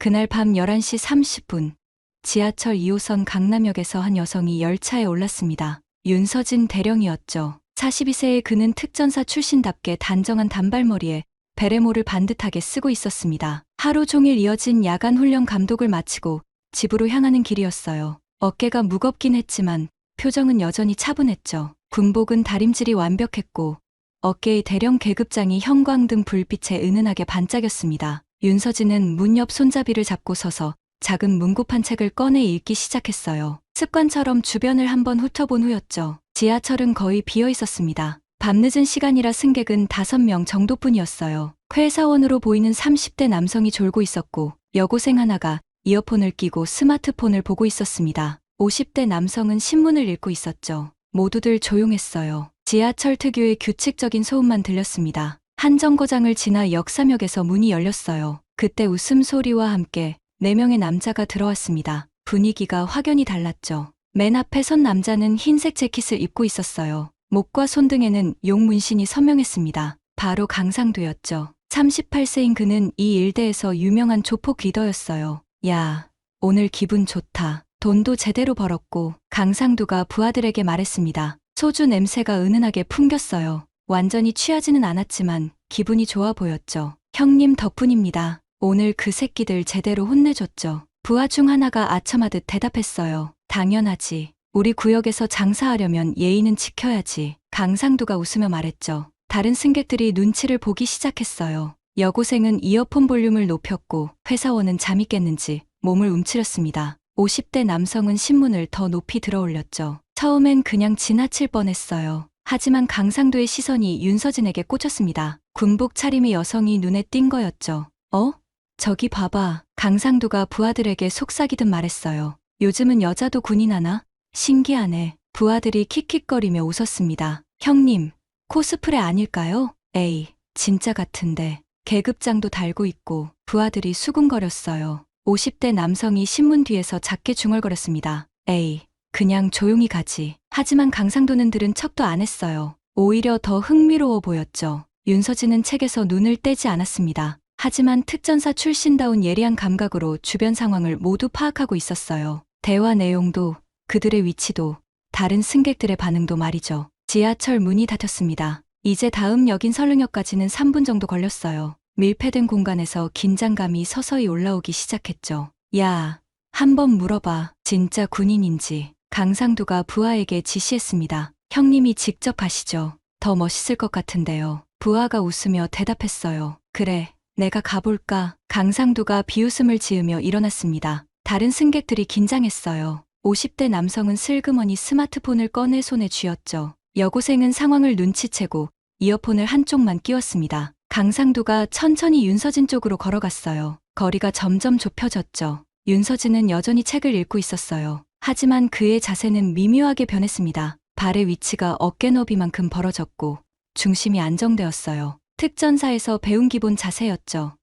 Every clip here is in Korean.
그날 밤 11시 30분 지하철 2호선 강남역에서 한 여성이 열차에 올랐습니다. 윤서진 대령이었죠. 42세의 그는 특전사 출신답게 단정한 단발머리에 베레모를 반듯하게 쓰고 있었습니다. 하루 종일 이어진 야간 훈련 감독을 마치고 집으로 향하는 길이었어요. 어깨가 무겁긴 했지만 표정은 여전히 차분했죠. 군복은 다림질이 완벽했고 어깨의 대령 계급장이 형광등 불빛에 은은하게 반짝였습니다. 윤서진은 문 옆 손잡이를 잡고 서서 작은 문고판 책을 꺼내 읽기 시작했어요. 습관처럼 주변을 한번 훑어본 후였죠. 지하철은 거의 비어 있었습니다. 밤늦은 시간이라 승객은 5명 정도뿐이었어요. 회사원으로 보이는 30대 남성이 졸고 있었고 여고생 하나가 이어폰을 끼고 스마트폰을 보고 있었습니다. 50대 남성은 신문을 읽고 있었죠. 모두들 조용했어요. 지하철 특유의 규칙적인 소음만 들렸습니다. 한 정거장을 지나 역삼역에서 문이 열렸어요. 그때 웃음소리와 함께 4명의 남자가 들어왔습니다. 분위기가 확연히 달랐죠. 맨 앞에 선 남자는 흰색 재킷을 입고 있었어요. 목과 손등에는 용 문신이 선명했습니다. 바로 강상두였죠. 38세인 그는 이 일대에서 유명한 조폭 리더였어요. 야, 오늘 기분 좋다. 돈도 제대로 벌었고. 강상두가 부하들에게 말했습니다. 소주 냄새가 은은하게 풍겼어요. 완전히 취하지는 않았지만 기분이 좋아 보였죠. 형님 덕분입니다. 오늘 그 새끼들 제대로 혼내줬죠. 부하 중 하나가 아첨하듯 대답했어요. 당연하지. 우리 구역에서 장사하려면 예의는 지켜야지. 강상두가 웃으며 말했죠. 다른 승객들이 눈치를 보기 시작했어요. 여고생은 이어폰 볼륨을 높였고 회사원은 잠이 깼는지 몸을 움츠렸습니다. 50대 남성은 신문을 더 높이 들어올렸죠. 처음엔 그냥 지나칠 뻔했어요. 하지만 강상두의 시선이 윤서진에게 꽂혔습니다. 군복 차림의 여성이 눈에 띈 거였죠. 저기 봐봐. 강상두가 부하들에게 속삭이듯 말했어요. 요즘은 여자도 군인하나? 신기하네. 부하들이 킥킥거리며 웃었습니다. 형님, 코스프레 아닐까요? 에이, 진짜 같은데. 계급장도 달고 있고. 부하들이 수군거렸어요. 50대 남성이 신문 뒤에서 작게 중얼거렸습니다. 에이, 그냥 조용히 가지. 하지만 강상두는 들은 척도 안 했어요. 오히려 더 흥미로워 보였죠. 윤서진은 책에서 눈을 떼지 않았습니다. 하지만 특전사 출신다운 예리한 감각으로 주변 상황을 모두 파악하고 있었어요. 대화 내용도, 그들의 위치도, 다른 승객들의 반응도 말이죠. 지하철 문이 닫혔습니다. 이제 다음 역인 설릉역까지는 3분 정도 걸렸어요. 밀폐된 공간에서 긴장감이 서서히 올라오기 시작했죠. 야, 한번 물어봐. 진짜 군인인지. 강상두가 부하에게 지시했습니다. 형님이 직접 하시죠. 더 멋있을 것 같은데요. 부하가 웃으며 대답했어요. 그래, 내가 가볼까? 강상두가 비웃음을 지으며 일어났습니다. 다른 승객들이 긴장했어요. 50대 남성은 슬그머니 스마트폰을 꺼내 손에 쥐었죠. 여고생은 상황을 눈치채고 이어폰을 한쪽만 끼웠습니다. 강상두가 천천히 윤서진 쪽으로 걸어갔어요. 거리가 점점 좁혀졌죠. 윤서진은 여전히 책을 읽고 있었어요. 하지만 그의 자세는 미묘하게 변했습니다. 발의 위치가 어깨 너비만큼 벌어졌고 중심이 안정되었어요. 특전사에서 배운 기본 자세였죠.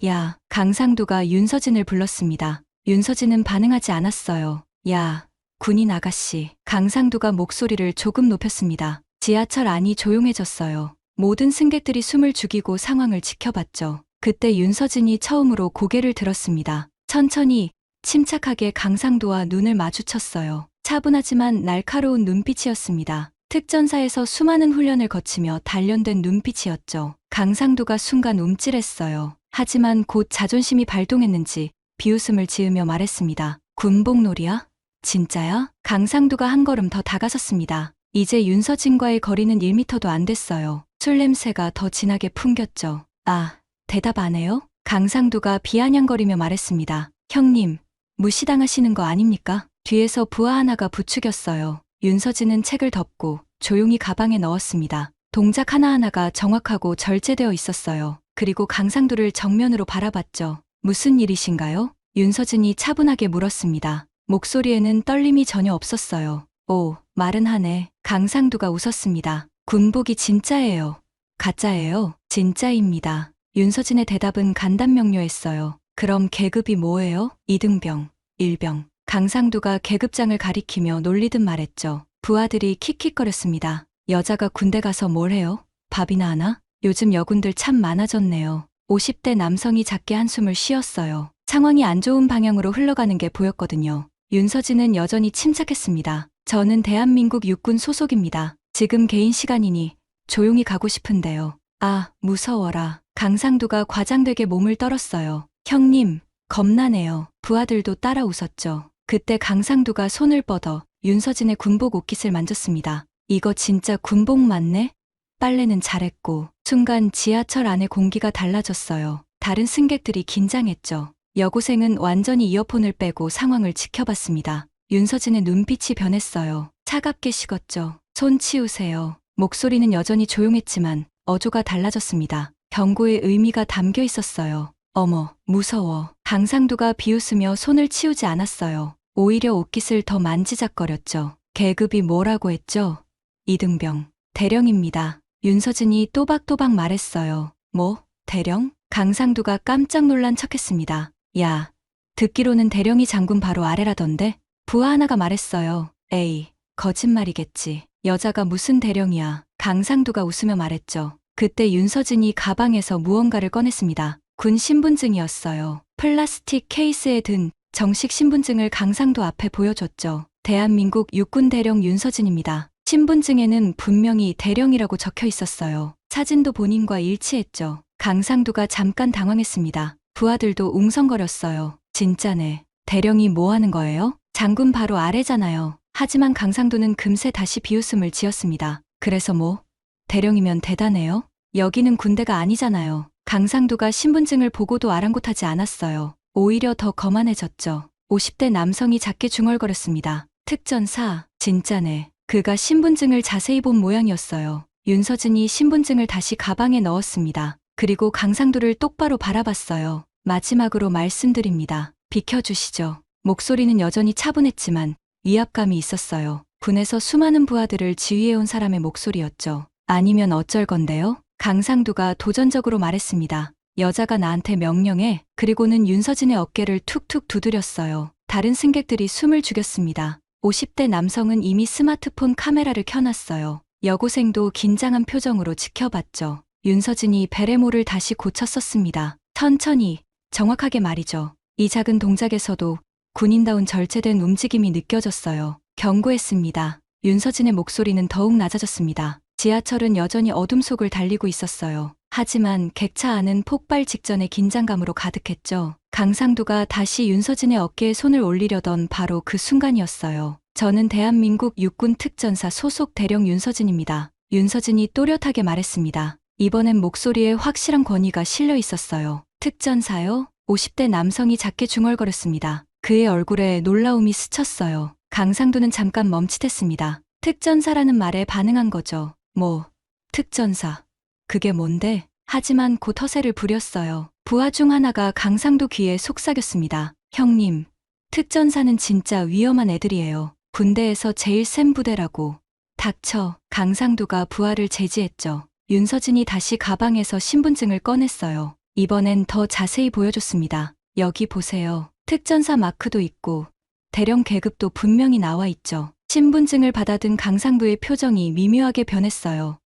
야, 강상두가 윤서진을 불렀습니다. 윤서진은 반응하지 않았어요. 야, 군인 아가씨. 강상두가 목소리를 조금 높였습니다. 지하철 안이 조용해졌어요. 모든 승객들이 숨을 죽이고 상황을 지켜봤죠. 그때 윤서진이 처음으로 고개를 들었습니다. 천천히, 침착하게 강상두와 눈을 마주쳤어요. 차분하지만 날카로운 눈빛이었습니다. 특전사에서 수많은 훈련을 거치며 단련된 눈빛이었죠. 강상두가 순간 움찔했어요. 하지만 곧 자존심이 발동했는지 비웃음을 지으며 말했습니다. 군복놀이야? 진짜야? 강상두가 한 걸음 더 다가섰습니다. 이제 윤서진과의 거리는 1미터도 안 됐어요. 술 냄새가 더 진하게 풍겼죠. 아, 대답 안 해요? 강상두가 비아냥거리며 말했습니다. 형님, 무시당하시는 거 아닙니까? 뒤에서 부하 하나가 부추겼어요. 윤서진은 책을 덮고 조용히 가방에 넣었습니다. 동작 하나하나가 정확하고 절제되어 있었어요. 그리고 강상두를 정면으로 바라봤죠. 무슨 일이신가요? 윤서진이 차분하게 물었습니다. 목소리에는 떨림이 전혀 없었어요. 오, 말은 하네. 강상두가 웃었습니다. 군복이 진짜예요. 가짜예요. 진짜입니다. 윤서진의 대답은 간단명료했어요. 그럼 계급이 뭐예요? 2등병, 1병. 강상두가 계급장을 가리키며 놀리듯 말했죠. 부하들이 킥킥거렸습니다. 여자가 군대 가서 뭘 해요? 밥이나 하나? 요즘 여군들 참 많아졌네요. 50대 남성이 작게 한숨을 쉬었어요. 상황이 안 좋은 방향으로 흘러가는 게 보였거든요. 윤서진은 여전히 침착했습니다. 저는 대한민국 육군 소속입니다. 지금 개인 시간이니 조용히 가고 싶은데요. 아, 무서워라. 강상두가 과장되게 몸을 떨었어요. 형님, 겁나네요. 부하들도 따라 웃었죠. 그때 강상두가 손을 뻗어 윤서진의 군복 옷깃을 만졌습니다. 이거 진짜 군복 맞네? 빨래는 잘했고. 순간 지하철 안의 공기가 달라졌어요. 다른 승객들이 긴장했죠. 여고생은 완전히 이어폰을 빼고 상황을 지켜봤습니다. 윤서진의 눈빛이 변했어요. 차갑게 식었죠. 손 치우세요. 목소리는 여전히 조용했지만 어조가 달라졌습니다. 경고의 의미가 담겨 있었어요. 어머, 무서워. 강상두가 비웃으며 손을 치우지 않았어요. 오히려 옷깃을 더 만지작거렸죠. 계급이 뭐라고 했죠? 이등병. 대령입니다. 윤서진이 또박또박 말했어요. 뭐? 대령? 강상두가 깜짝 놀란 척했습니다. 야, 듣기로는 대령이 장군 바로 아래라던데? 부하 하나가 말했어요. 에이, 거짓말이겠지. 여자가 무슨 대령이야. 강상두가 웃으며 말했죠. 그때 윤서진이 가방에서 무언가를 꺼냈습니다. 군 신분증이었어요. 플라스틱 케이스에 든 정식 신분증을 강상두 앞에 보여줬죠. 대한민국 육군 대령 윤서진입니다. 신분증에는 분명히 대령이라고 적혀 있었어요. 사진도 본인과 일치했죠. 강상두가 잠깐 당황했습니다. 부하들도 웅성거렸어요. 진짜네. 대령이 뭐 하는 거예요? 장군 바로 아래잖아요. 하지만 강상두는 금세 다시 비웃음을 지었습니다. 그래서 뭐? 대령이면 대단해요? 여기는 군대가 아니잖아요. 강상두가 신분증을 보고도 아랑곳하지 않았어요. 오히려 더 거만해졌죠. 50대 남성이 작게 중얼거렸습니다. 특전사, 진짜네. 그가 신분증을 자세히 본 모양이었어요. 윤서진이 신분증을 다시 가방에 넣었습니다. 그리고 강상두를 똑바로 바라봤어요. 마지막으로 말씀드립니다. 비켜주시죠. 목소리는 여전히 차분했지만 위압감이 있었어요. 군에서 수많은 부하들을 지휘해온 사람의 목소리였죠. 아니면 어쩔 건데요? 강상두가 도전적으로 말했습니다. 여자가 나한테 명령해. 그리고는 윤서진의 어깨를 툭툭 두드렸어요. 다른 승객들이 숨을 죽였습니다. 50대 남성은 이미 스마트폰 카메라를 켜놨어요. 여고생도 긴장한 표정으로 지켜봤죠. 윤서진이 베레모를 다시 고쳐 썼습니다. 천천히, 정확하게 말이죠. 이 작은 동작에서도 군인다운 절제된 움직임이 느껴졌어요. 경고했습니다. 윤서진의 목소리는 더욱 낮아졌습니다. 지하철은 여전히 어둠 속을 달리고 있었어요. 하지만 객차 안은 폭발 직전의 긴장감으로 가득했죠. 강상두가 다시 윤서진의 어깨에 손을 올리려던 바로 그 순간이었어요. 저는 대한민국 육군 특전사 소속 대령 윤서진입니다. 윤서진이 또렷하게 말했습니다. 이번엔 목소리에 확실한 권위가 실려 있었어요. 특전사요? 50대 남성이 작게 중얼거렸습니다. 그의 얼굴에 놀라움이 스쳤어요. 강상두는 잠깐 멈칫했습니다. 특전사라는 말에 반응한 거죠. 뭐, 특전사. 그게 뭔데? 하지만 곧 허세를 부렸어요. 부하 중 하나가 강상두 귀에 속삭였습니다. 형님, 특전사는 진짜 위험한 애들이에요. 군대에서 제일 센 부대라고. 닥쳐. 강상두가 부하를 제지했죠. 윤서진이 다시 가방에서 신분증을 꺼냈어요. 이번엔 더 자세히 보여줬습니다. 여기 보세요. 특전사 마크도 있고 대령 계급도 분명히 나와 있죠. 신분증을 받아든 강상두의 표정이 미묘하게 변했어요.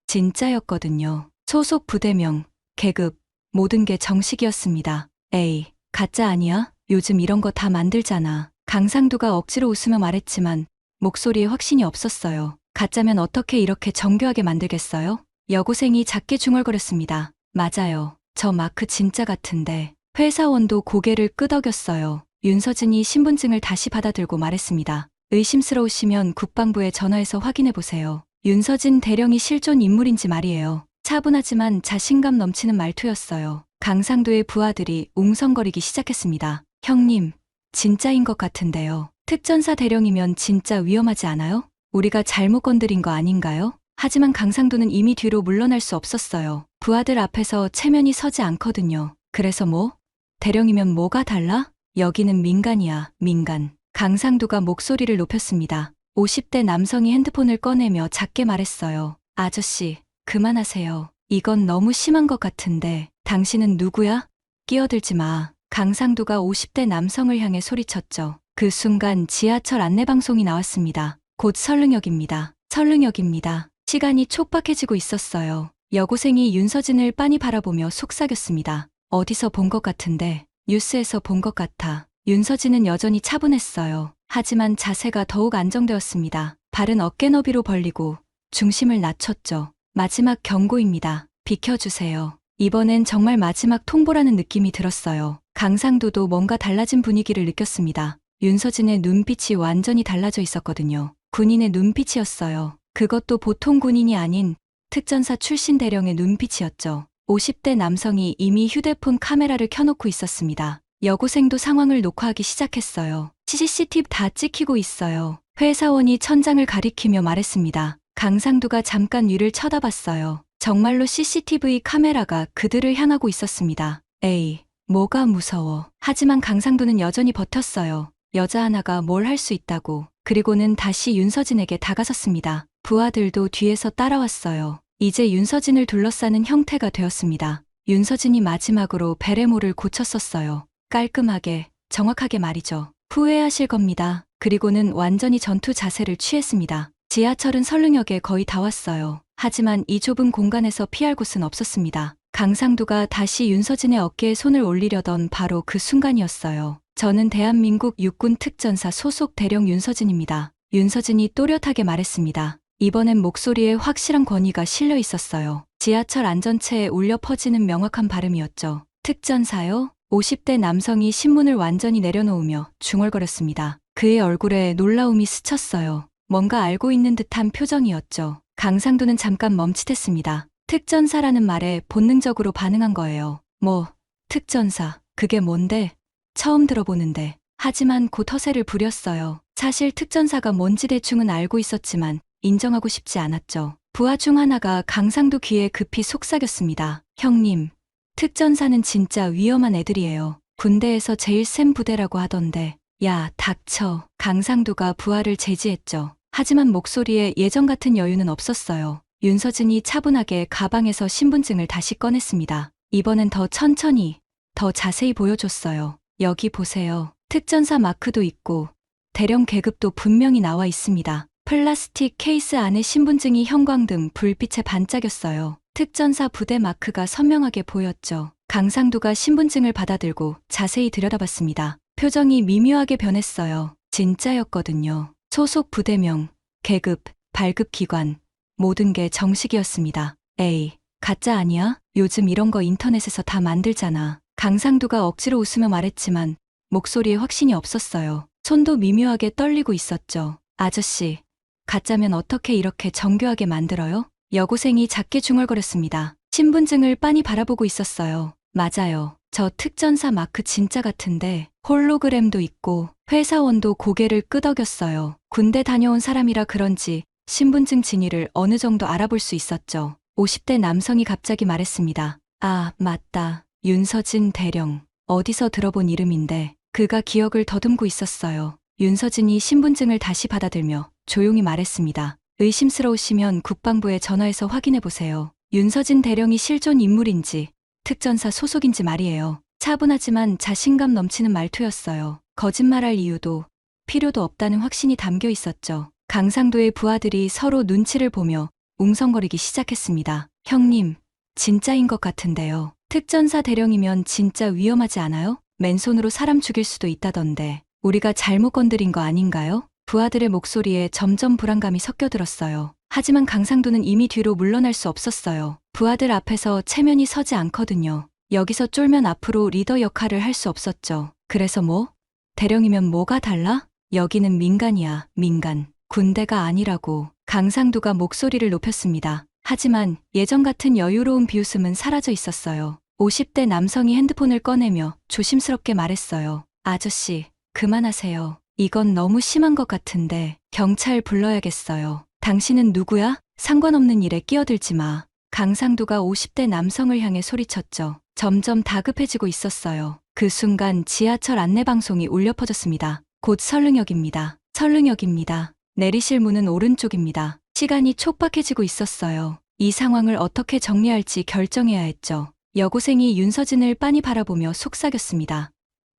진짜였거든요. 소속 부대명, 계급, 모든 게 정식이었습니다. 에이, 가짜 아니야? 요즘 이런 거 다 만들잖아. 강상두가 억지로 웃으며 말했지만 목소리에 확신이 없었어요. 가짜면 어떻게 이렇게 정교하게 만들겠어요? 여고생이 작게 중얼거렸습니다. 맞아요. 저 마크 진짜 같은데. 회사원도 고개를 끄덕였어요. 윤서진이 신분증을 다시 받아들고 말했습니다. 의심스러우시면 국방부에 전화해서 확인해보세요. 윤서진 대령이 실존 인물인지 말이에요. 차분하지만 자신감 넘치는 말투였어요. 강상두의 부하들이 웅성거리기 시작했습니다. 형님, 진짜인 것 같은데요. 특전사 대령이면 진짜 위험하지 않아요? 우리가 잘못 건드린 거 아닌가요? 하지만 강상두는 이미 뒤로 물러날 수 없었어요. 부하들 앞에서 체면이 서지 않거든요. 그래서 뭐? 대령이면 뭐가 달라? 여기는 민간이야, 민간. 강상두가 목소리를 높였습니다. 50대 남성이 핸드폰을 꺼내며 작게 말했어요. 아저씨, 그만하세요. 이건 너무 심한 것 같은데. 당신은 누구야? 끼어들지 마. 강상두가 50대 남성을 향해 소리쳤죠. 그 순간 지하철 안내방송이 나왔습니다. 곧 설릉역입니다. 설릉역입니다. 시간이 촉박해지고 있었어요. 여고생이 윤서진을 빤히 바라보며 속삭였습니다. 어디서 본 것 같은데. 뉴스에서 본 것 같아. 윤서진은 여전히 차분했어요. 하지만 자세가 더욱 안정되었습니다. 발은 어깨 너비로 벌리고 중심을 낮췄죠. 마지막 경고입니다. 비켜주세요. 이번엔 정말 마지막 통보라는 느낌이 들었어요. 강상도도 뭔가 달라진 분위기를 느꼈습니다. 윤서진의 눈빛이 완전히 달라져 있었거든요. 군인의 눈빛이었어요. 그것도 보통 군인이 아닌 특전사 출신 대령의 눈빛이었죠. 50대 남성이 이미 휴대폰 카메라를 켜놓고 있었습니다. 여고생도 상황을 녹화하기 시작했어요. CCTV 다 찍히고 있어요. 회사원이 천장을 가리키며 말했습니다. 강상도가 잠깐 위를 쳐다봤어요. 정말로 CCTV 카메라가 그들을 향하고 있었습니다. 에이, 뭐가 무서워. 하지만 강상도는 여전히 버텼어요. 여자 하나가 뭘 할 수 있다고. 그리고는 다시 윤서진에게 다가섰습니다. 부하들도 뒤에서 따라왔어요. 이제 윤서진을 둘러싸는 형태가 되었습니다. 윤서진이 마지막으로 베레모를 고쳤었어요. 깔끔하게, 정확하게 말이죠. 후회하실 겁니다. 그리고는 완전히 전투 자세를 취했습니다. 지하철은 설릉역에 거의 다 왔어요. 하지만 이 좁은 공간에서 피할 곳은 없었습니다. 강상도가 다시 윤서진의 어깨에 손을 올리려던 바로 그 순간이었어요. 저는 대한민국 육군 특전사 소속 대령 윤서진입니다. 윤서진이 또렷하게 말했습니다. 이번엔 목소리에 확실한 권위가 실려 있었어요. 지하철 안전체에 울려 퍼지는 명확한 발음이었죠. 특전사요? 50대 남성이 신문을 완전히 내려놓으며 중얼거렸습니다. 그의 얼굴에 놀라움이 스쳤어요. 뭔가 알고 있는 듯한 표정이었죠. 강상도는 잠깐 멈칫했습니다. 특전사라는 말에 본능적으로 반응한 거예요. 뭐, 특전사, 그게 뭔데? 처음 들어보는데. 하지만 곧 허세를 부렸어요. 사실 특전사가 뭔지 대충은 알고 있었지만 인정하고 싶지 않았죠. 부하 중 하나가 강상도 귀에 급히 속삭였습니다. 형님, 특전사는 진짜 위험한 애들이에요. 군대에서 제일 센 부대라고 하던데. 야, 닥쳐. 강상도가 부하를 제지했죠. 하지만 목소리에 예전 같은 여유는 없었어요. 윤서진이 차분하게 가방에서 신분증을 다시 꺼냈습니다. 이번엔 더 천천히, 더 자세히 보여줬어요. 여기 보세요. 특전사 마크도 있고 대령 계급도 분명히 나와 있습니다. 플라스틱 케이스 안에 신분증이 형광등 불빛에 반짝였어요. 특전사 부대 마크가 선명하게 보였죠. 강상도가 신분증을 받아들고 자세히 들여다봤습니다. 표정이 미묘하게 변했어요. 진짜였거든요. 소속 부대명, 계급, 발급 기관, 모든 게 정식이었습니다. 에이, 가짜 아니야? 요즘 이런 거 인터넷에서 다 만들잖아. 강상도가 억지로 웃으며 말했지만 목소리에 확신이 없었어요. 손도 미묘하게 떨리고 있었죠. 아저씨, 가짜면 어떻게 이렇게 정교하게 만들어요? 여고생이 작게 중얼거렸습니다. 신분증을 빤히 바라보고 있었어요. 맞아요. 저 특전사 마크 진짜 같은데 홀로그램도 있고 회사원도 고개를 끄덕였어요. 군대 다녀온 사람이라 그런지 신분증 진위를 어느 정도 알아볼 수 있었죠. 50대 남성이 갑자기 말했습니다. 아, 맞다. 윤서진 대령. 어디서 들어본 이름인데. 그가 기억을 더듬고 있었어요. 윤서진이 신분증을 다시 받아들며 조용히 말했습니다. 의심스러우시면 국방부에 전화해서 확인해보세요. 윤서진 대령이 실존 인물인지 특전사 소속인지 말이에요. 차분하지만 자신감 넘치는 말투였어요. 거짓말할 이유도 필요도 없다는 확신이 담겨 있었죠. 강상도의 부하들이 서로 눈치를 보며 웅성거리기 시작했습니다. 형님, 진짜인 것 같은데요. 특전사 대령이면 진짜 위험하지 않아요? 맨손으로 사람 죽일 수도 있다던데 우리가 잘못 건드린 거 아닌가요? 부하들의 목소리에 점점 불안감이 섞여들었어요. 하지만 강상도는 이미 뒤로 물러날 수 없었어요. 부하들 앞에서 체면이 서지 않거든요. 여기서 쫄면 앞으로 리더 역할을 할 수 없었죠. 그래서 뭐? 대령이면 뭐가 달라? 여기는 민간이야, 민간. 군대가 아니라고. 강상도가 목소리를 높였습니다. 하지만 예전 같은 여유로운 비웃음은 사라져 있었어요. 50대 남성이 핸드폰을 꺼내며 조심스럽게 말했어요. 아저씨, 그만하세요. 이건 너무 심한 것 같은데 경찰 불러야겠어요. 당신은 누구야? 상관없는 일에 끼어들지 마. 강상도가 50대 남성을 향해 소리쳤죠. 점점 다급해지고 있었어요. 그 순간 지하철 안내방송이 울려 퍼졌습니다. 곧 설릉역입니다. 설릉역입니다. 내리실 문은 오른쪽입니다. 시간이 촉박해지고 있었어요. 이 상황을 어떻게 정리할지 결정해야 했죠. 여고생이 윤서진을 빤히 바라보며 속삭였습니다.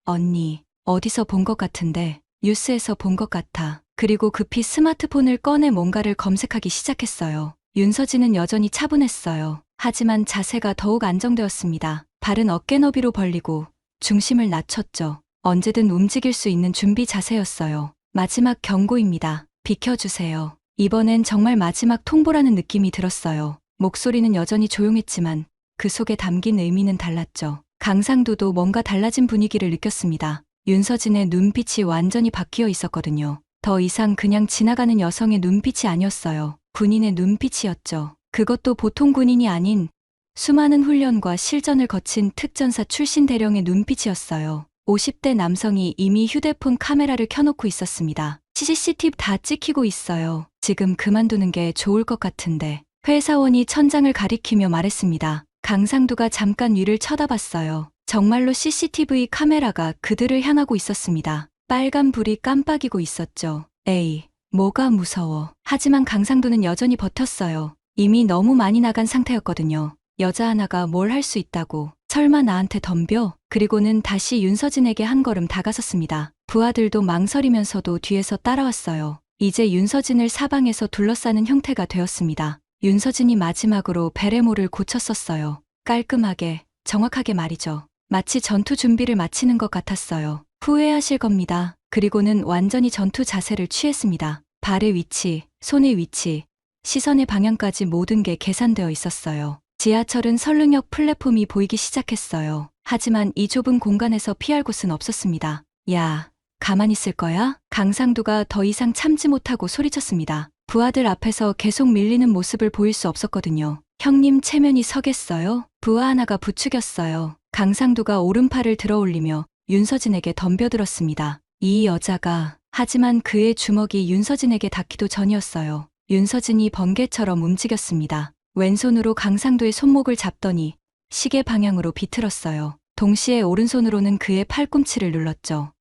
언니, 어디서 본 것 같은데 뉴스에서 본 것 같아. 그리고 급히 스마트폰을 꺼내 뭔가를 검색하기 시작했어요. 윤서진은 여전히 차분했어요. 하지만 자세가 더욱 안정되었습니다. 발은 어깨 너비로 벌리고 중심을 낮췄죠. 언제든 움직일 수 있는 준비 자세였어요. 마지막 경고입니다. 비켜주세요. 이번엔 정말 마지막 통보라는 느낌이 들었어요. 목소리는 여전히 조용했지만 그 속에 담긴 의미는 달랐죠. 강상도도 뭔가 달라진 분위기를 느꼈습니다. 윤서진의 눈빛이 완전히 바뀌어 있었거든요. 더 이상 그냥 지나가는 여성의 눈빛이 아니었어요. 군인의 눈빛이었죠. 그것도 보통 군인이 아닌 수많은 훈련과 실전을 거친 특전사 출신 대령의 눈빛이었어요. 50대 남성이 이미 휴대폰 카메라를 켜놓고 있었습니다. CCTV 다 찍히고 있어요. 지금 그만두는 게 좋을 것 같은데. 회사원이 천장을 가리키며 말했습니다. 강상두가 잠깐 위를 쳐다봤어요. 정말로 CCTV 카메라가 그들을 향하고 있었습니다. 빨간 불이 깜빡이고 있었죠. 에이, 뭐가 무서워. 하지만 강상두는 여전히 버텼어요. 이미 너무 많이 나간 상태였거든요. 여자 하나가 뭘 할 수 있다고. 설마 나한테 덤벼? 그리고는 다시 윤서진에게 한 걸음 다가섰습니다. 부하들도 망설이면서도 뒤에서 따라왔어요. 이제 윤서진을 사방에서 둘러싸는 형태가 되었습니다. 윤서진이 마지막으로 베레모를 고쳤었어요. 깔끔하게, 정확하게 말이죠. 마치 전투 준비를 마치는 것 같았어요. 후회하실 겁니다. 그리고는 완전히 전투 자세를 취했습니다. 발의 위치, 손의 위치, 시선의 방향까지 모든 게 계산되어 있었어요. 지하철은 설릉역 플랫폼이 보이기 시작했어요. 하지만 이 좁은 공간에서 피할 곳은 없었습니다. 야, 가만히 있을 거야? 강상두가 더 이상 참지 못하고 소리쳤습니다. 부하들 앞에서 계속 밀리는 모습을 보일 수 없었거든요. 형님 체면이 서겠어요? 부하 하나가 부추겼어요. 강상두가 오른팔을 들어 올리며 윤서진에게 덤벼들었습니다. 이 여자가, 하지만 그의 주먹이 윤서진에게 닿기도 전이었어요. 윤서진이 번개처럼 움직였습니다. 왼손으로 강상두의 손목을 잡더니 시계 방향으로 비틀었어요. 동시에 오른손으로는 그의 팔꿈치를 눌렀죠.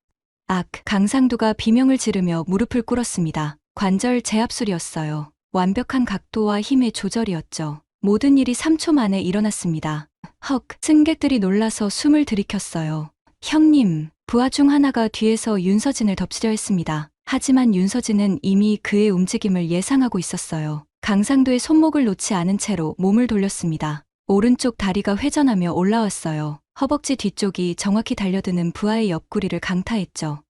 강상두가 비명을 지르며 무릎을 꿇었습니다. 관절 제압술이었어요. 완벽한 각도와 힘의 조절이었죠. 모든 일이 3초 만에 일어났습니다. 승객들이 놀라서 숨을 들이켰어요. 형님, 부하 중 하나가 뒤에서 윤서진을 덮치려 했습니다. 하지만 윤서진은 이미 그의 움직임을 예상하고 있었어요. 강상두의 손목을 놓지 않은 채로 몸을 돌렸습니다. 오른쪽 다리가 회전하며 올라왔어요. 허벅지 뒤쪽이 정확히 달려드는 부하의 옆구리를 강타했죠.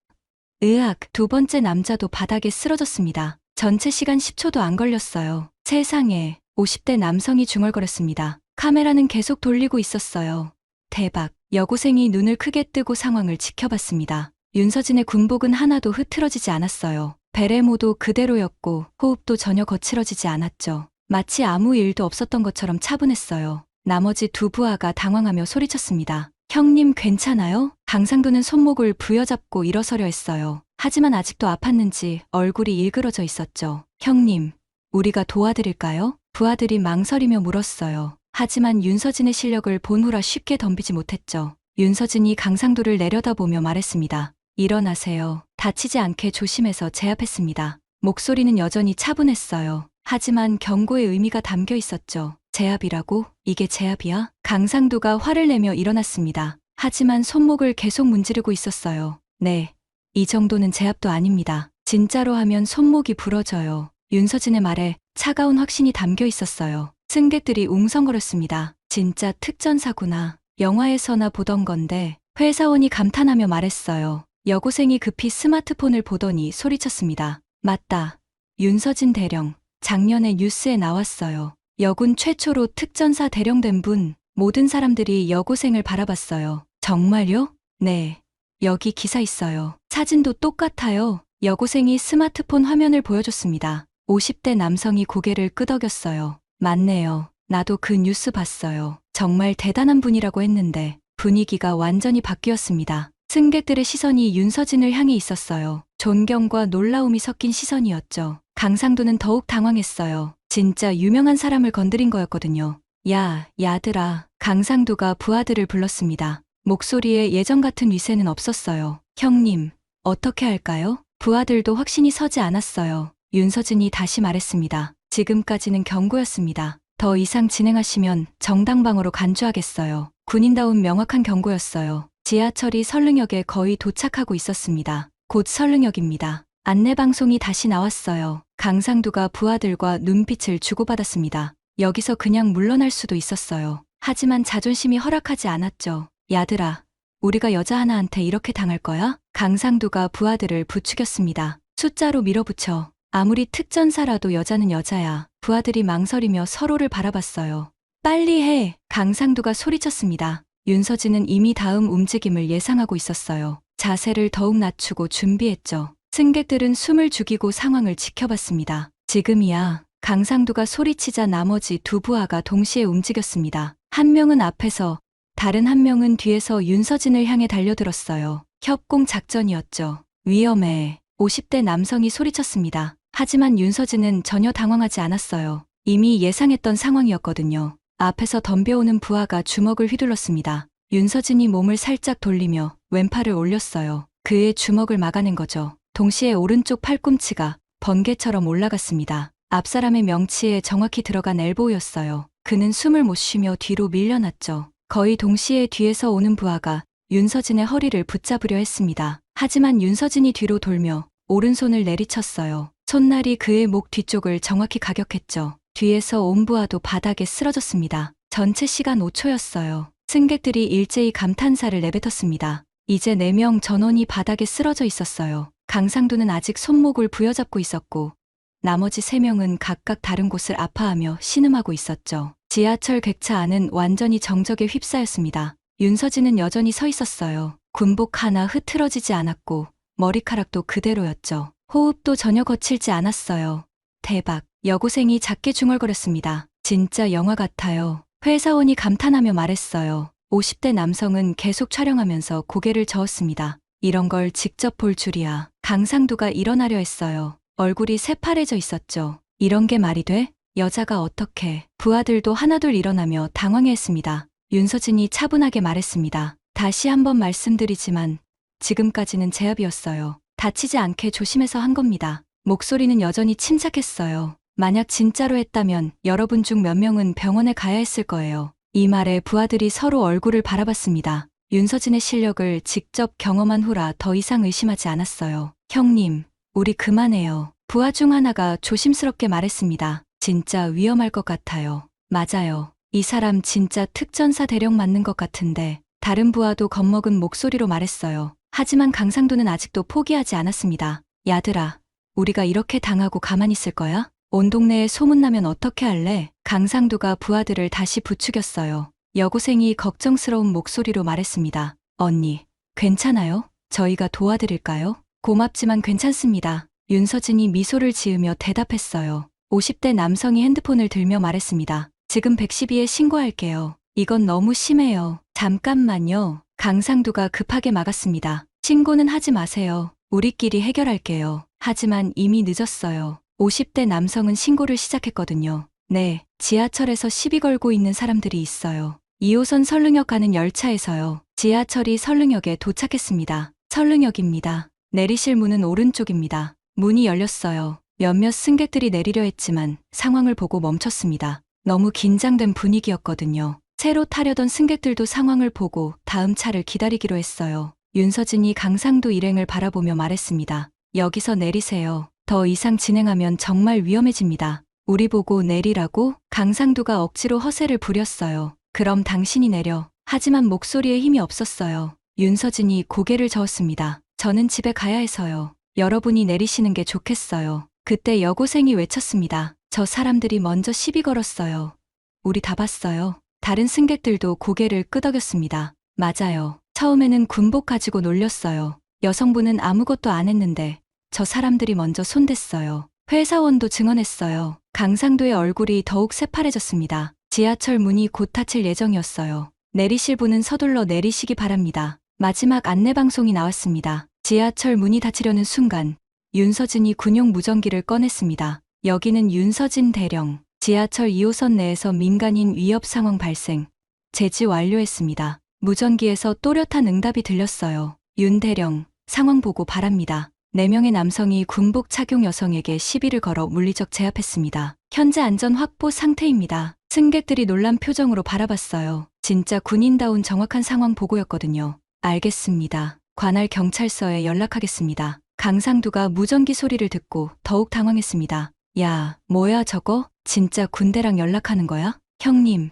두 번째 남자도 바닥에 쓰러졌습니다. 전체 시간 10초도 안 걸렸어요. 세상에, 50대 남성이 중얼거렸습니다. 카메라는 계속 돌리고 있었어요. 대박. 여고생이 눈을 크게 뜨고 상황을 지켜봤습니다. 윤서진의 군복은 하나도 흐트러지지 않았어요. 베레모도 그대로였고 호흡도 전혀 거칠어지지 않았죠. 마치 아무 일도 없었던 것처럼 차분했어요. 나머지 두 부하가 당황하며 소리쳤습니다. 형님 괜찮아요? 강상두는 손목을 부여잡고 일어서려 했어요. 하지만 아직도 아팠는지 얼굴이 일그러져 있었죠. 형님, 우리가 도와드릴까요? 부하들이 망설이며 물었어요. 하지만 윤서진의 실력을 본 후라 쉽게 덤비지 못했죠. 윤서진이 강상두를 내려다보며 말했습니다. 일어나세요. 다치지 않게 조심해서 제압했습니다. 목소리는 여전히 차분했어요. 하지만 경고의 의미가 담겨 있었죠. 제압이라고? 이게 제압이야? 강상두가 화를 내며 일어났습니다. 하지만 손목을 계속 문지르고 있었어요. 네, 이 정도는 제압도 아닙니다. 진짜로 하면 손목이 부러져요. 윤서진의 말에 차가운 확신이 담겨 있었어요. 승객들이 웅성거렸습니다. 진짜 특전사구나. 영화에서나 보던 건데. 회사원이 감탄하며 말했어요. 여고생이 급히 스마트폰을 보더니 소리쳤습니다. 맞다. 윤서진 대령. 작년에 뉴스에 나왔어요. 여군 최초로 특전사 대령된 분. 모든 사람들이 여고생을 바라봤어요. 정말요? 네. 여기 기사 있어요. 사진도 똑같아요. 여고생이 스마트폰 화면을 보여줬습니다. 50대 남성이 고개를 끄덕였어요. 맞네요. 나도 그 뉴스 봤어요. 정말 대단한 분이라고 했는데 분위기가 완전히 바뀌었습니다. 승객들의 시선이 윤서진을 향해 있었어요. 존경과 놀라움이 섞인 시선이었죠. 강상두는 더욱 당황했어요. 진짜 유명한 사람을 건드린 거였거든요. 야, 야들아. 강상두가 부하들을 불렀습니다. 목소리에 예전 같은 위세는 없었어요. 형님, 어떻게 할까요? 부하들도 확신이 서지 않았어요. 윤서진이 다시 말했습니다. 지금까지는 경고였습니다. 더 이상 진행하시면 정당방어로 간주하겠어요. 군인다운 명확한 경고였어요. 지하철이 설릉역에 거의 도착하고 있었습니다. 곧 설릉역입니다. 안내방송이 다시 나왔어요. 강상두가 부하들과 눈빛을 주고받았습니다. 여기서 그냥 물러날 수도 있었어요. 하지만 자존심이 허락하지 않았죠. 야들아, 우리가 여자 하나한테 이렇게 당할 거야? 강상두가 부하들을 부추겼습니다. 숫자로 밀어붙여. 아무리 특전사라도 여자는 여자야. 부하들이 망설이며 서로를 바라봤어요. 빨리 해! 강상두가 소리쳤습니다. 윤서진은 이미 다음 움직임을 예상하고 있었어요. 자세를 더욱 낮추고 준비했죠. 승객들은 숨을 죽이고 상황을 지켜봤습니다. 지금이야. 강상두가 소리치자 나머지 두 부하가 동시에 움직였습니다. 한 명은 앞에서, 다른 한 명은 뒤에서 윤서진을 향해 달려들었어요. 협공 작전이었죠. 위험해. 50대 남성이 소리쳤습니다. 하지만 윤서진은 전혀 당황하지 않았어요. 이미 예상했던 상황이었거든요. 앞에서 덤벼오는 부하가 주먹을 휘둘렀습니다. 윤서진이 몸을 살짝 돌리며 왼팔을 올렸어요. 그의 주먹을 막아낸 거죠. 동시에 오른쪽 팔꿈치가 번개처럼 올라갔습니다. 앞사람의 명치에 정확히 들어간 엘보우였어요. 그는 숨을 못 쉬며 뒤로 밀려났죠. 거의 동시에 뒤에서 오는 부하가 윤서진의 허리를 붙잡으려 했습니다. 하지만 윤서진이 뒤로 돌며 오른손을 내리쳤어요. 손날이 그의 목 뒤쪽을 정확히 가격했죠. 뒤에서 온 부하도 바닥에 쓰러졌습니다. 전체 시간 5초였어요. 승객들이 일제히 감탄사를 내뱉었습니다. 이제 4명 전원이 바닥에 쓰러져 있었어요. 강상두는 아직 손목을 부여잡고 있었고 나머지 3명은 각각 다른 곳을 아파하며 신음하고 있었죠. 지하철 객차 안은 완전히 정적에 휩싸였습니다. 윤서진은 여전히 서 있었어요. 군복 하나 흐트러지지 않았고 머리카락도 그대로였죠. 호흡도 전혀 거칠지 않았어요. 대박. 여고생이 작게 중얼거렸습니다. 진짜 영화 같아요. 회사원이 감탄하며 말했어요. 50대 남성은 계속 촬영하면서 고개를 저었습니다. 이런 걸 직접 볼 줄이야. 강상두가 일어나려 했어요. 얼굴이 새파래져 있었죠. 이런 게 말이 돼? 여자가 어떻게? 부하들도 하나둘 일어나며 당황해했습니다. 윤서진이 차분하게 말했습니다. 다시 한번 말씀드리지만 지금까지는 제압이었어요. 다치지 않게 조심해서 한 겁니다. 목소리는 여전히 침착했어요. 만약 진짜로 했다면 여러분 중 몇 명은 병원에 가야 했을 거예요. 이 말에 부하들이 서로 얼굴을 바라봤습니다. 윤서진의 실력을 직접 경험한 후라 더 이상 의심하지 않았어요. 형님, 우리 그만해요. 부하 중 하나가 조심스럽게 말했습니다. 진짜 위험할 것 같아요. 맞아요. 이 사람 진짜 특전사 대령 맞는 것 같은데. 다른 부하도 겁먹은 목소리로 말했어요. 하지만 강상두는 아직도 포기하지 않았습니다. 야들아, 우리가 이렇게 당하고 가만히 있을 거야? 온 동네에 소문나면 어떻게 할래? 강상두가 부하들을 다시 부추겼어요. 여고생이 걱정스러운 목소리로 말했습니다. 언니, 괜찮아요? 저희가 도와드릴까요? 고맙지만 괜찮습니다. 윤서진이 미소를 지으며 대답했어요. 50대 남성이 핸드폰을 들며 말했습니다. 지금 112에 신고할게요. 이건 너무 심해요. 잠깐만요. 강상두가 급하게 막았습니다. 신고는 하지 마세요. 우리끼리 해결할게요. 하지만 이미 늦었어요. 50대 남성은 신고를 시작했거든요. 네, 지하철에서 시비 걸고 있는 사람들이 있어요. 2호선 설릉역 가는 열차에서요. 지하철이 설릉역에 도착했습니다. 설릉역입니다. 내리실 문은 오른쪽입니다. 문이 열렸어요. 몇몇 승객들이 내리려 했지만 상황을 보고 멈췄습니다. 너무 긴장된 분위기였거든요. 새로 타려던 승객들도 상황을 보고 다음 차를 기다리기로 했어요. 윤서진이 강상두 일행을 바라보며 말했습니다. 여기서 내리세요. 더 이상 진행하면 정말 위험해집니다. 우리 보고 내리라고? 강상두가 억지로 허세를 부렸어요. 그럼 당신이 내려. 하지만 목소리에 힘이 없었어요. 윤서진이 고개를 저었습니다. 저는 집에 가야 해서요. 여러분이 내리시는 게 좋겠어요. 그때 여고생이 외쳤습니다. 저 사람들이 먼저 시비 걸었어요. 우리 다 봤어요. 다른 승객들도 고개를 끄덕였습니다. 맞아요. 처음에는 군복 가지고 놀렸어요. 여성분은 아무것도 안 했는데 저 사람들이 먼저 손댔어요. 회사원도 증언했어요. 강상두의 얼굴이 더욱 새파래졌습니다. 지하철 문이 곧 닫힐 예정이었어요. 내리실 분은 서둘러 내리시기 바랍니다. 마지막 안내방송이 나왔습니다. 지하철 문이 닫히려는 순간 윤서진이 군용 무전기를 꺼냈습니다. 여기는 윤서진 대령. 지하철 2호선 내에서 민간인 위협 상황 발생. 제지 완료했습니다. 무전기에서 또렷한 응답이 들렸어요. 윤 대령, 상황 보고 바랍니다. 4명의 남성이 군복 착용 여성에게 시비를 걸어 물리적 제압했습니다. 현재 안전 확보 상태입니다. 승객들이 놀란 표정으로 바라봤어요. 진짜 군인다운 정확한 상황 보고였거든요. 알겠습니다. 관할 경찰서에 연락하겠습니다. 강상두가 무전기 소리를 듣고 더욱 당황했습니다. 야, 뭐야 저거? 진짜 군대랑 연락하는 거야? 형님,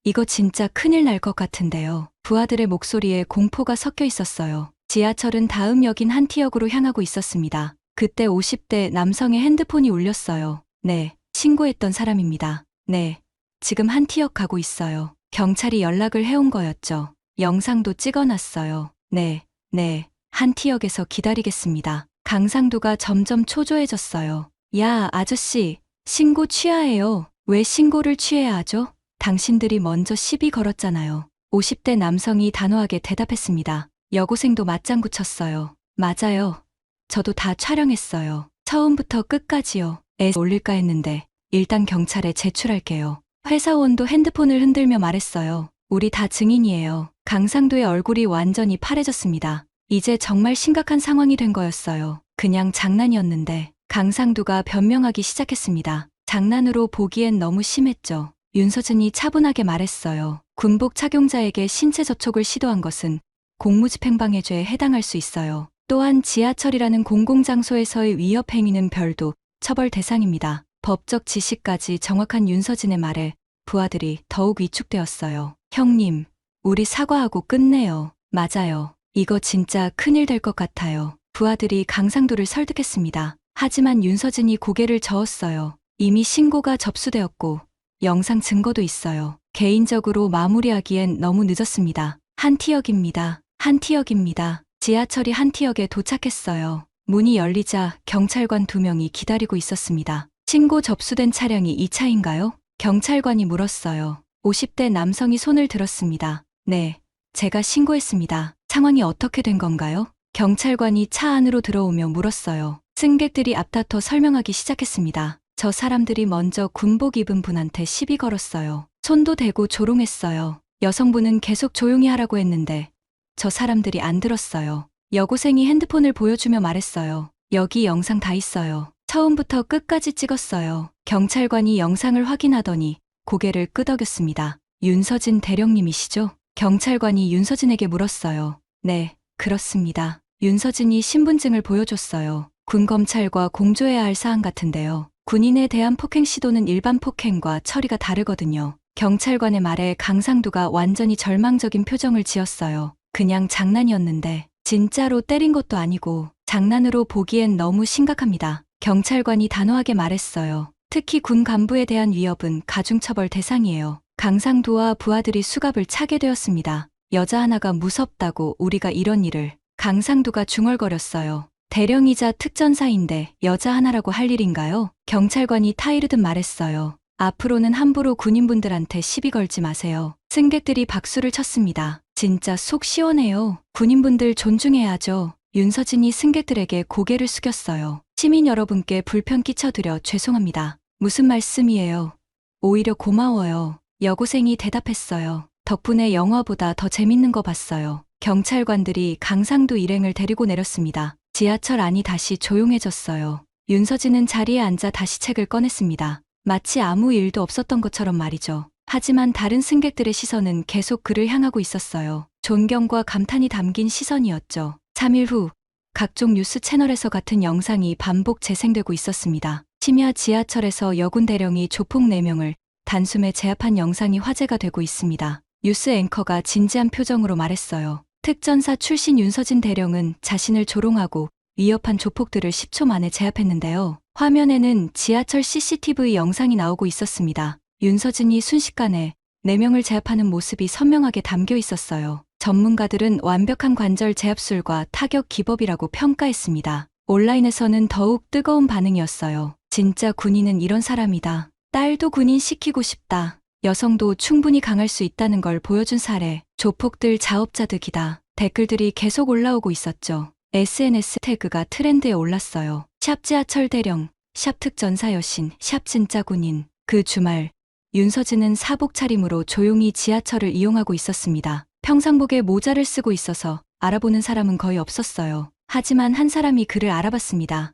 이거 진짜 큰일 날 것 같은데요. 부하들의 목소리에 공포가 섞여 있었어요. 지하철은 다음 역인 한티역으로 향하고 있었습니다. 그때 50대 남성의 핸드폰이 울렸어요. 네, 신고했던 사람입니다. 네, 지금 한티역 가고 있어요. 경찰이 연락을 해온 거였죠. 영상도 찍어놨어요. 네, 한티역에서 기다리겠습니다. 강상두가 점점 초조해졌어요. 야, 아저씨, 신고 취하해요. 왜 신고를 취해야 하죠? 당신들이 먼저 시비 걸었잖아요. 50대 남성이 단호하게 대답했습니다. 여고생도 맞장구 쳤어요. 맞아요. 저도 다 촬영했어요. 처음부터 끝까지요. 올릴까 했는데 일단 경찰에 제출할게요. 회사원도 핸드폰을 흔들며 말했어요. 우리 다 증인이에요. 강상도의 얼굴이 완전히 파래졌습니다. 이제 정말 심각한 상황이 된 거였어요. 그냥 장난이었는데 강상두가 변명하기 시작했습니다. 장난으로 보기엔 너무 심했죠. 윤서진이 차분하게 말했어요. 군복 착용자에게 신체 접촉을 시도한 것은 공무집행방해 죄에 해당할 수 있어요. 또한 지하철이라는 공공장소에서의 위협 행위는 별도 처벌 대상입니다. 법적 지시까지 정확한 윤서진의 말에 부하들이 더욱 위축되었어요. 형님, 우리 사과하고 끝내요. 맞아요. 이거 진짜 큰일 될 것 같아요. 부하들이 강상두를 설득했습니다. 하지만 윤서진이 고개를 저었어요. 이미 신고가 접수되었고 영상 증거도 있어요. 개인적으로 마무리하기엔 너무 늦었습니다. 한티역입니다. 지하철이 한티역에 도착했어요. 문이 열리자 경찰관 2명이 기다리고 있었습니다. 신고 접수된 차량이 이 차인가요? 경찰관이 물었어요. 50대 남성이 손을 들었습니다. 네, 제가 신고했습니다. 상황이 어떻게 된 건가요? 경찰관이 차 안으로 들어오며 물었어요. 승객들이 앞다퉈 설명하기 시작했습니다. 저 사람들이 먼저 군복 입은 분한테 시비 걸었어요. 손도 대고 조롱했어요. 여성분은 계속 조용히 하라고 했는데 저 사람들이 안 들었어요. 여고생이 핸드폰을 보여주며 말했어요. 여기 영상 다 있어요. 처음부터 끝까지 찍었어요. 경찰관이 영상을 확인하더니 고개를 끄덕였습니다. 윤서진 대령님이시죠? 경찰관이 윤서진에게 물었어요. 네, 그렇습니다. 윤서진이 신분증을 보여줬어요. 군검찰과 공조해야 할 사안 같은데요. 군인에 대한 폭행 시도는 일반 폭행과 처리가 다르거든요. 경찰관의 말에 강상두가 완전히 절망적인 표정을 지었어요. 그냥 장난이었는데 진짜로 때린 것도 아니고 장난으로 보기엔 너무 심각합니다. 경찰관이 단호하게 말했어요. 특히 군 간부에 대한 위협은 가중처벌 대상이에요. 강상두와 부하들이 수갑을 차게 되었습니다. 여자 하나가 무섭다고 우리가 이런 일을. 강상두가 중얼거렸어요. 대령이자 특전사인데 여자 하나라고 할 일인가요? 경찰관이 타이르듯 말했어요. 앞으로는 함부로 군인분들한테 시비 걸지 마세요. 승객들이 박수를 쳤습니다. 진짜 속 시원해요. 군인분들 존중해야죠. 윤서진이 승객들에게 고개를 숙였어요. 시민 여러분께 불편 끼쳐드려 죄송합니다. 무슨 말씀이에요? 오히려 고마워요. 여고생이 대답했어요. 덕분에 영화보다 더 재밌는 거 봤어요. 경찰관들이 강상두 일행을 데리고 내렸습니다. 지하철 안이 다시 조용해졌어요. 윤서진은 자리에 앉아 다시 책을 꺼냈습니다. 마치 아무 일도 없었던 것처럼 말이죠. 하지만 다른 승객들의 시선은 계속 그를 향하고 있었어요. 존경과 감탄이 담긴 시선이었죠. 3일 후 각종 뉴스 채널에서 같은 영상이 반복 재생되고 있었습니다. 심야 지하철에서 여군 대령이 조폭 4명을 단숨에 제압한 영상이 화제가 되고 있습니다. 뉴스 앵커가 진지한 표정으로 말했어요. 특전사 출신 윤서진 대령은 자신을 조롱하고 위협한 조폭들을 10초 만에 제압했는데요. 화면에는 지하철 CCTV 영상이 나오고 있었습니다. 윤서진이 순식간에 4명을 제압하는 모습이 선명하게 담겨 있었어요. 전문가들은 완벽한 관절 제압술과 타격 기법이라고 평가했습니다. 온라인에서는 더욱 뜨거운 반응이었어요. 진짜 군인은 이런 사람이다. 딸도 군인 시키고 싶다. 여성도 충분히 강할 수 있다는 걸 보여준 사례. 조폭들 자업자득이다. 댓글들이 계속 올라오고 있었죠. SNS 태그가 트렌드에 올랐어요. 샵 지하철 대령, 샵 특전사 여신, 샵 진짜 군인. 그 주말 윤서진은 사복 차림으로 조용히 지하철을 이용하고 있었습니다. 평상복에 모자를 쓰고 있어서 알아보는 사람은 거의 없었어요. 하지만 한 사람이 그를 알아봤습니다.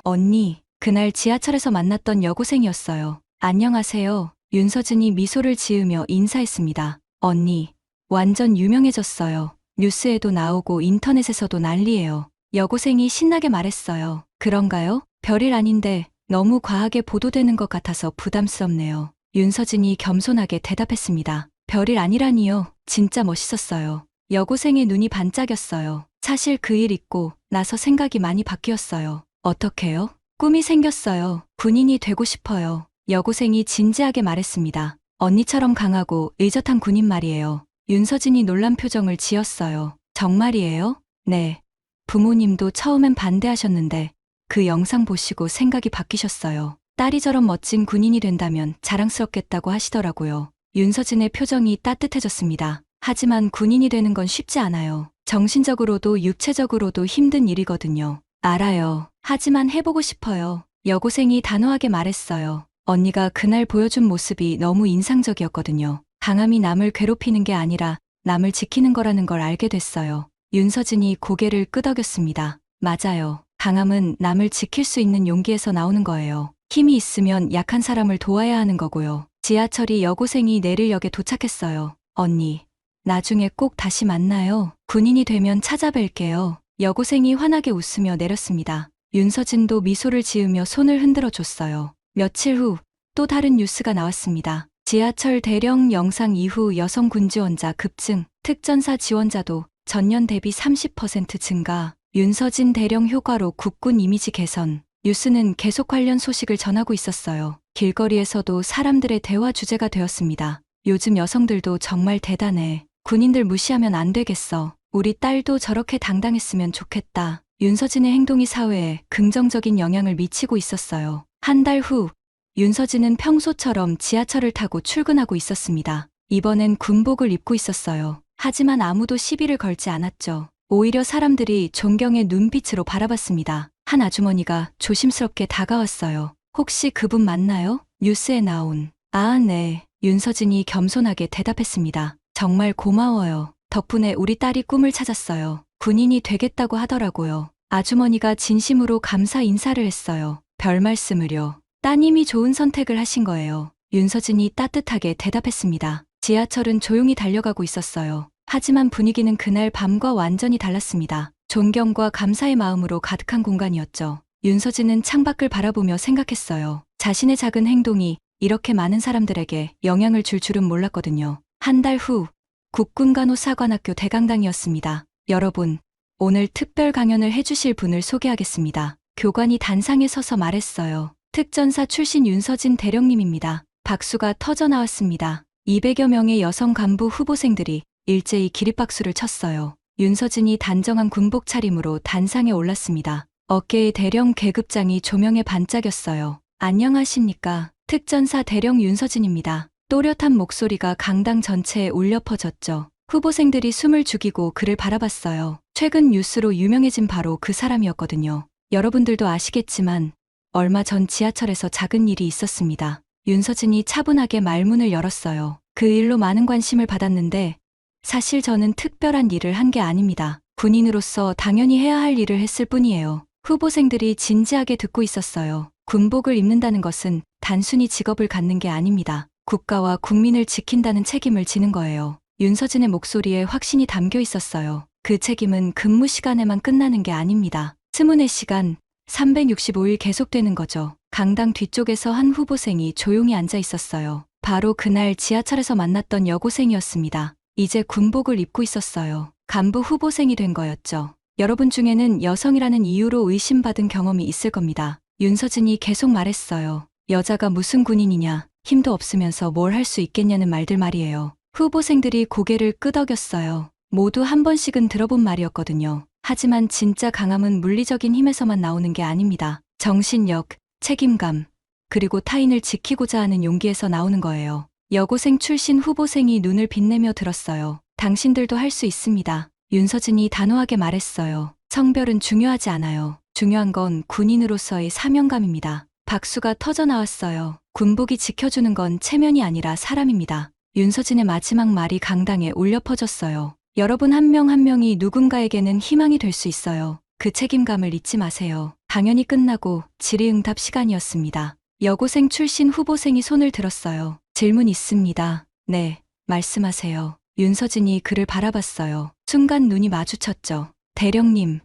언니. 그날 지하철에서 만났던 여고생이었어요. 안녕하세요. 윤서진이 미소를 지으며 인사했습니다. 언니, 완전 유명해졌어요. 뉴스에도 나오고 인터넷에서도 난리예요. 여고생이 신나게 말했어요. 그런가요? 별일 아닌데 너무 과하게 보도되는 것 같아서 부담스럽네요. 윤서진이 겸손하게 대답했습니다. 별일 아니라니요. 진짜 멋있었어요. 여고생의 눈이 반짝였어요. 사실 그 일 있고 나서 생각이 많이 바뀌었어요. 어떻게요? 꿈이 생겼어요. 군인이 되고 싶어요. 여고생이 진지하게 말했습니다. 언니처럼 강하고 의젓한 군인 말이에요. 윤서진이 놀란 표정을 지었어요. 정말이에요? 네. 부모님도 처음엔 반대하셨는데 그 영상 보시고 생각이 바뀌셨어요. 딸이 저런 멋진 군인이 된다면 자랑스럽겠다고 하시더라고요. 윤서진의 표정이 따뜻해졌습니다. 하지만 군인이 되는 건 쉽지 않아요. 정신적으로도 육체적으로도 힘든 일이거든요. 알아요. 하지만 해보고 싶어요. 여고생이 단호하게 말했어요. 언니가 그날 보여준 모습이 너무 인상적이었거든요. 강함이 남을 괴롭히는 게 아니라 남을 지키는 거라는 걸 알게 됐어요. 윤서진이 고개를 끄덕였습니다. 맞아요. 강함은 남을 지킬 수 있는 용기에서 나오는 거예요. 힘이 있으면 약한 사람을 도와야 하는 거고요. 지하철이 여고생이 내릴 역에 도착했어요. 언니, 나중에 꼭 다시 만나요. 군인이 되면 찾아뵐게요. 여고생이 환하게 웃으며 내렸습니다. 윤서진도 미소를 지으며 손을 흔들어 줬어요. 며칠 후 또 다른 뉴스가 나왔습니다. 지하철 대령 영상 이후 여성 군지원자 급증, 특전사 지원자도 전년 대비 30% 증가, 윤서진 대령 효과로 국군 이미지 개선. 뉴스는 계속 관련 소식을 전하고 있었어요. 길거리에서도 사람들의 대화 주제가 되었습니다. 요즘 여성들도 정말 대단해. 군인들 무시하면 안 되겠어. 우리 딸도 저렇게 당당했으면 좋겠다. 윤서진의 행동이 사회에 긍정적인 영향을 미치고 있었어요. 한 달 후, 윤서진은 평소처럼 지하철을 타고 출근하고 있었습니다. 이번엔 군복을 입고 있었어요. 하지만 아무도 시비를 걸지 않았죠. 오히려 사람들이 존경의 눈빛으로 바라봤습니다. 한 아주머니가 조심스럽게 다가왔어요. 혹시 그분 맞나요? 뉴스에 나온. 아, 네. 윤서진이 겸손하게 대답했습니다. 정말 고마워요. 덕분에 우리 딸이 꿈을 찾았어요. 군인이 되겠다고 하더라고요. 아주머니가 진심으로 감사 인사를 했어요. 별 말씀을요. 따님이 좋은 선택을 하신 거예요. 윤서진이 따뜻하게 대답했습니다. 지하철은 조용히 달려가고 있었어요. 하지만 분위기는 그날 밤과 완전히 달랐습니다. 존경과 감사의 마음으로 가득한 공간이었죠. 윤서진은 창밖을 바라보며 생각했어요. 자신의 작은 행동이 이렇게 많은 사람들에게 영향을 줄 줄은 몰랐거든요. 한 달 후, 국군간호사관학교 대강당이었습니다. 여러분, 오늘 특별 강연을 해주실 분을 소개하겠습니다. 교관이 단상에 서서 말했어요. 특전사 출신 윤서진 대령님입니다. 박수가 터져 나왔습니다. 200여 명의 여성 간부 후보생들이 일제히 기립박수를 쳤어요. 윤서진이 단정한 군복 차림으로 단상에 올랐습니다. 어깨에 대령 계급장이 조명에 반짝였어요. 안녕하십니까. 특전사 대령 윤서진입니다. 또렷한 목소리가 강당 전체에 울려 퍼졌죠. 후보생들이 숨을 죽이고 그를 바라봤어요. 최근 뉴스로 유명해진 바로 그 사람이었거든요. 여러분들도 아시겠지만 얼마 전 지하철에서 작은 일이 있었습니다. 윤서진이 차분하게 말문을 열었어요. 그 일로 많은 관심을 받았는데 사실 저는 특별한 일을 한 게 아닙니다. 군인으로서 당연히 해야 할 일을 했을 뿐이에요. 후보생들이 진지하게 듣고 있었어요. 군복을 입는다는 것은 단순히 직업을 갖는 게 아닙니다. 국가와 국민을 지킨다는 책임을 지는 거예요. 윤서진의 목소리에 확신이 담겨 있었어요. 그 책임은 근무 시간에만 끝나는 게 아닙니다. 24시간, 365일 계속되는 거죠. 강당 뒤쪽에서 한 후보생이 조용히 앉아 있었어요. 바로 그날 지하철에서 만났던 여고생이었습니다. 이제 군복을 입고 있었어요. 간부 후보생이 된 거였죠. 여러분 중에는 여성이라는 이유로 의심받은 경험이 있을 겁니다. 윤서진이 계속 말했어요. 여자가 무슨 군인이냐, 힘도 없으면서 뭘 할 수 있겠냐는 말들 말이에요. 후보생들이 고개를 끄덕였어요. 모두 한 번씩은 들어본 말이었거든요. 하지만 진짜 강함은 물리적인 힘에서만 나오는 게 아닙니다. 정신력, 책임감, 그리고 타인을 지키고자 하는 용기에서 나오는 거예요. 여고생 출신 후보생이 눈을 빛내며 들었어요. 당신들도 할 수 있습니다. 윤서진이 단호하게 말했어요. 성별은 중요하지 않아요. 중요한 건 군인으로서의 사명감입니다. 박수가 터져 나왔어요. 군복이 지켜주는 건 체면이 아니라 사람입니다. 윤서진의 마지막 말이 강당에 울려 퍼졌어요. 여러분 한 명 한 명이 누군가에게는 희망이 될 수 있어요. 그 책임감을 잊지 마세요. 강연이 끝나고 질의응답 시간이었습니다. 여고생 출신 후보생이 손을 들었어요. 질문 있습니다. 네, 말씀하세요. 윤서진이 그를 바라봤어요. 순간 눈이 마주쳤죠. 대령님,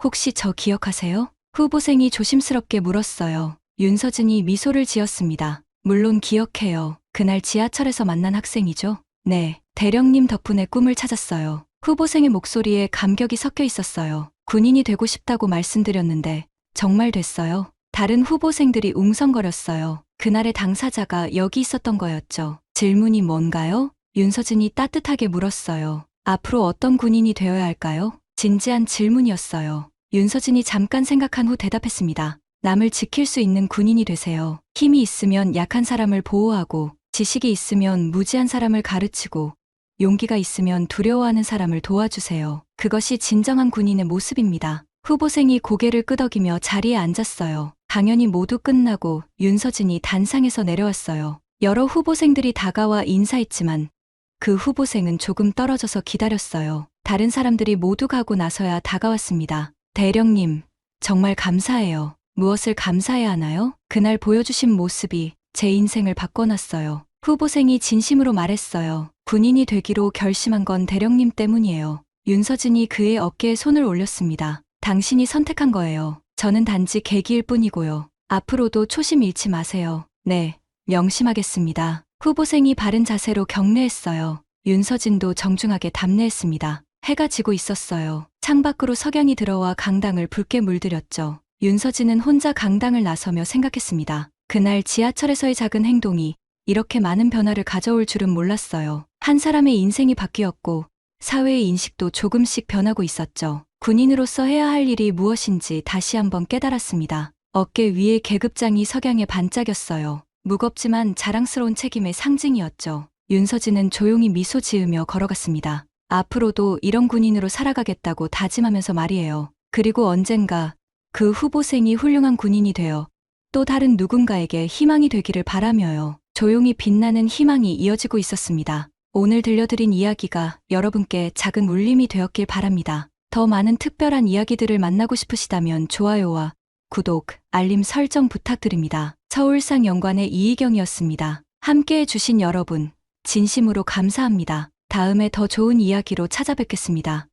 혹시 저 기억하세요? 후보생이 조심스럽게 물었어요. 윤서진이 미소를 지었습니다. 물론 기억해요. 그날 지하철에서 만난 학생이죠. 네, 대령님 덕분에 꿈을 찾았어요. 후보생의 목소리에 감격이 섞여 있었어요. 군인이 되고 싶다고 말씀드렸는데 정말 됐어요. 다른 후보생들이 웅성거렸어요. 그날의 당사자가 여기 있었던 거였죠. 질문이 뭔가요? 윤서진이 따뜻하게 물었어요. 앞으로 어떤 군인이 되어야 할까요? 진지한 질문이었어요. 윤서진이 잠깐 생각한 후 대답했습니다. 남을 지킬 수 있는 군인이 되세요. 힘이 있으면 약한 사람을 보호하고, 지식이 있으면 무지한 사람을 가르치고, 용기가 있으면 두려워하는 사람을 도와주세요. 그것이 진정한 군인의 모습입니다. 후보생이 고개를 끄덕이며 자리에 앉았어요. 강연이 모두 끝나고 윤서진이 단상에서 내려왔어요. 여러 후보생들이 다가와 인사했지만 그 후보생은 조금 떨어져서 기다렸어요. 다른 사람들이 모두 가고 나서야 다가왔습니다. 대령님, 정말 감사해요. 무엇을 감사해야 하나요? 그날 보여주신 모습이 제 인생을 바꿔놨어요. 후보생이 진심으로 말했어요. 군인이 되기로 결심한 건 대령님 때문이에요. 윤서진이 그의 어깨에 손을 올렸습니다. 당신이 선택한 거예요. 저는 단지 계기일 뿐이고요. 앞으로도 초심 잃지 마세요. 네, 명심하겠습니다. 후보생이 바른 자세로 격려했어요. 윤서진도 정중하게 답례했습니다. 해가 지고 있었어요. 창밖으로 석양이 들어와 강당을 붉게 물들였죠. 윤서진은 혼자 강당을 나서며 생각했습니다. 그날 지하철에서의 작은 행동이 이렇게 많은 변화를 가져올 줄은 몰랐어요. 한 사람의 인생이 바뀌었고 사회의 인식도 조금씩 변하고 있었죠. 군인으로서 해야 할 일이 무엇인지 다시 한번 깨달았습니다. 어깨 위에 계급장이 석양에 반짝였어요. 무겁지만 자랑스러운 책임의 상징이었죠. 윤서진은 조용히 미소 지으며 걸어갔습니다. 앞으로도 이런 군인으로 살아가겠다고 다짐하면서 말이에요. 그리고 언젠가 그 후보생이 훌륭한 군인이 되어 또 다른 누군가에게 희망이 되기를 바라며요. 조용히 빛나는 희망이 이어지고 있었습니다. 오늘 들려드린 이야기가 여러분께 작은 울림이 되었길 바랍니다. 더 많은 특별한 이야기들을 만나고 싶으시다면 좋아요와 구독, 알림 설정 부탁드립니다. 서울상영관의 이희경이었습니다. 함께해 주신 여러분, 진심으로 감사합니다. 다음에 더 좋은 이야기로 찾아뵙겠습니다.